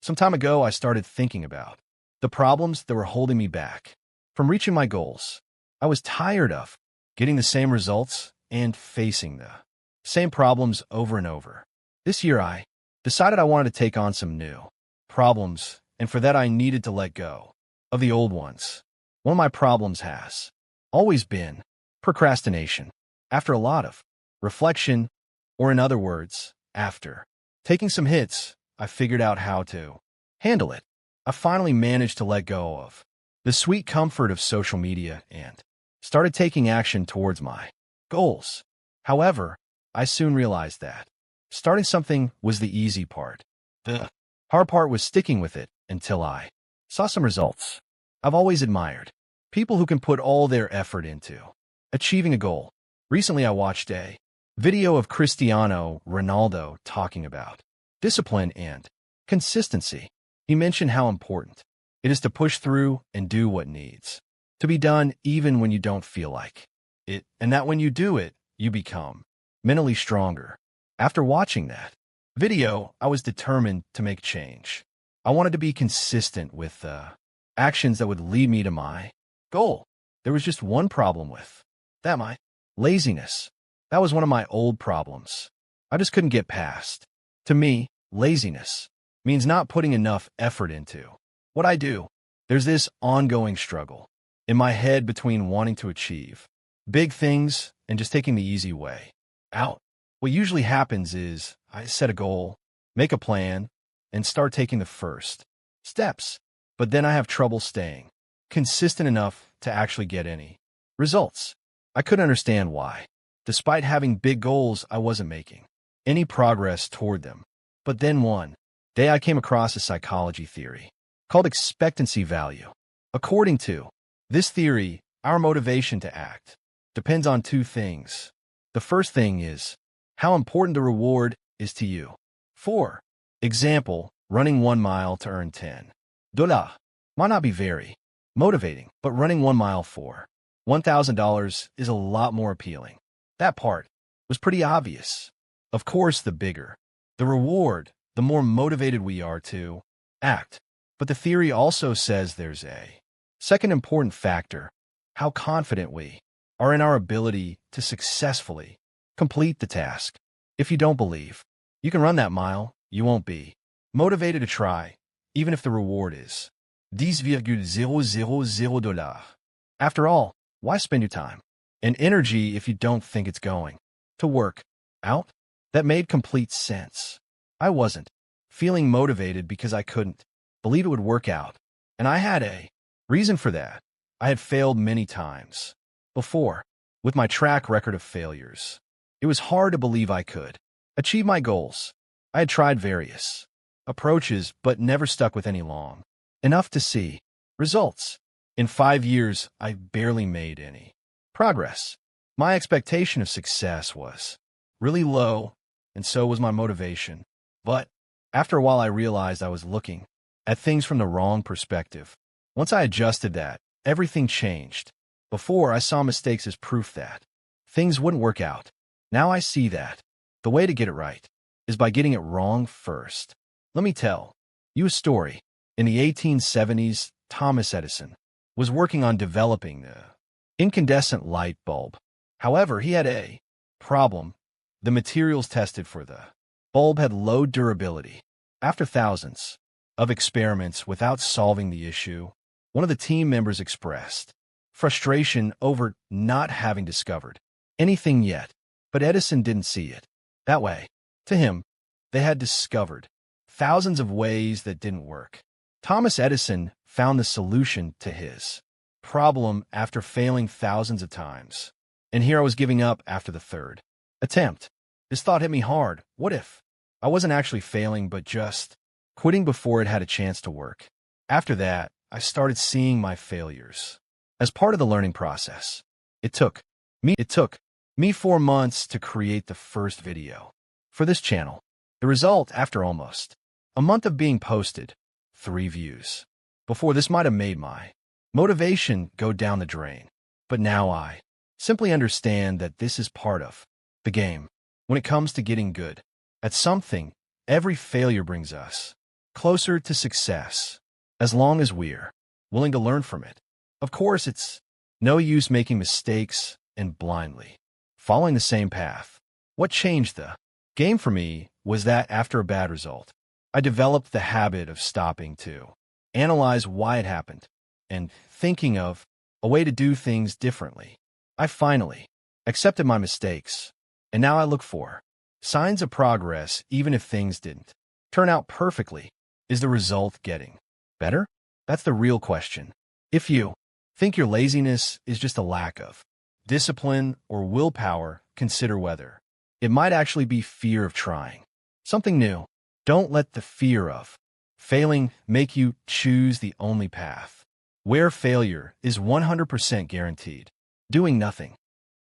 Some time ago, I started thinking about the problems that were holding me back from reaching my goals. I was tired of getting the same results and facing the same problems over and over. This year, I decided I wanted to take on some new problems, and for that, I needed to let go of the old ones. One of my problems has always been procrastination. After a lot of reflection, or in other words, after taking some hits, I figured out how to handle it. I finally managed to let go of the sweet comfort of social media and started taking action towards my goals. However, I soon realized that starting something was the easy part. The hard part was sticking with it until I saw some results. I've always admired people who can put all their effort into achieving a goal. Recently, I watched a video of Cristiano Ronaldo talking about discipline and consistency. He mentioned how important it is to push through and do what needs to be done even when you don't feel like it, and that when you do it, you become mentally stronger. After watching that video, I was determined to make change. I wanted to be consistent with actions that would lead me to my goal. There was just one problem with that, my laziness. That was one of my old problems. I just couldn't get past. To me, laziness means not putting enough effort into what I do. There's this ongoing struggle in my head between wanting to achieve big things and just taking the easy way out. What usually happens is I set a goal, make a plan, and start taking the first steps. But then I have trouble staying consistent enough to actually get any results. I couldn't understand why. Despite having big goals, I wasn't making any progress toward them. But then one day I came across a psychology theory called expectancy value. According to this theory, our motivation to act depends on two things. The first thing is how important the reward is to you. For example, running 1 mile to earn $10 might not be very motivating, but running 1 mile for $1,000 is a lot more appealing. That part was pretty obvious. Of course, the bigger the reward, the more motivated we are to act. But the theory also says there's a second important factor: how confident we are in our ability to successfully complete the task. If you don't believe you can run that mile, you won't be motivated to try, even if the reward is $10,000. After all, why spend your time and energy if you don't think it's going to work out? That made complete sense. I wasn't feeling motivated because I couldn't believe it would work out, and I had a reason for that. I had failed many times before. With my track record of failures, it was hard to believe I could achieve my goals. I had tried various approaches, but never stuck with any long enough to see results. In 5 years, I barely made any progress. My expectation of success was really low, and so was my motivation. But after a while, I realized I was looking at things from the wrong perspective. Once I adjusted that, everything changed. Before, I saw mistakes as proof that things wouldn't work out. Now I see that the way to get it right is by getting it wrong first. Let me tell you a story. In the 1870s, Thomas Edison was working on developing the incandescent light bulb. However, he had a problem. The materials tested for the bulb had low durability. After thousands of experiments without solving the issue, one of the team members expressed frustration over not having discovered anything yet. But Edison didn't see it that way. To him, they had discovered thousands of ways that didn't work. Thomas Edison found the solution to his problem after failing thousands of times. And here I was giving up after the third attempt. This thought hit me hard. What if I wasn't actually failing, but just quitting before it had a chance to work? After that, I started seeing my failures as part of the learning process. It took me 4 months to create the first video for this channel. The result, after almost a month of being posted, 3 views. Before, this might have made my motivation go down the drain. But now I simply understand that this is part of the game. When it comes to getting good at something, every failure brings us closer to success, as long as we're willing to learn from it. Of course, it's no use making mistakes and blindly following the same path. What changed the game for me was that after a bad result, I developed the habit of stopping to analyze why it happened and thinking of a way to do things differently. I finally accepted my mistakes, and now I look for signs of progress even if things didn't turn out perfectly. Is the result getting better? That's the real question. If you think your laziness is just a lack of discipline or willpower, consider whether it might actually be fear of trying something new. Don't let the fear of failing make you choose the only path where failure is 100% guaranteed. Doing nothing.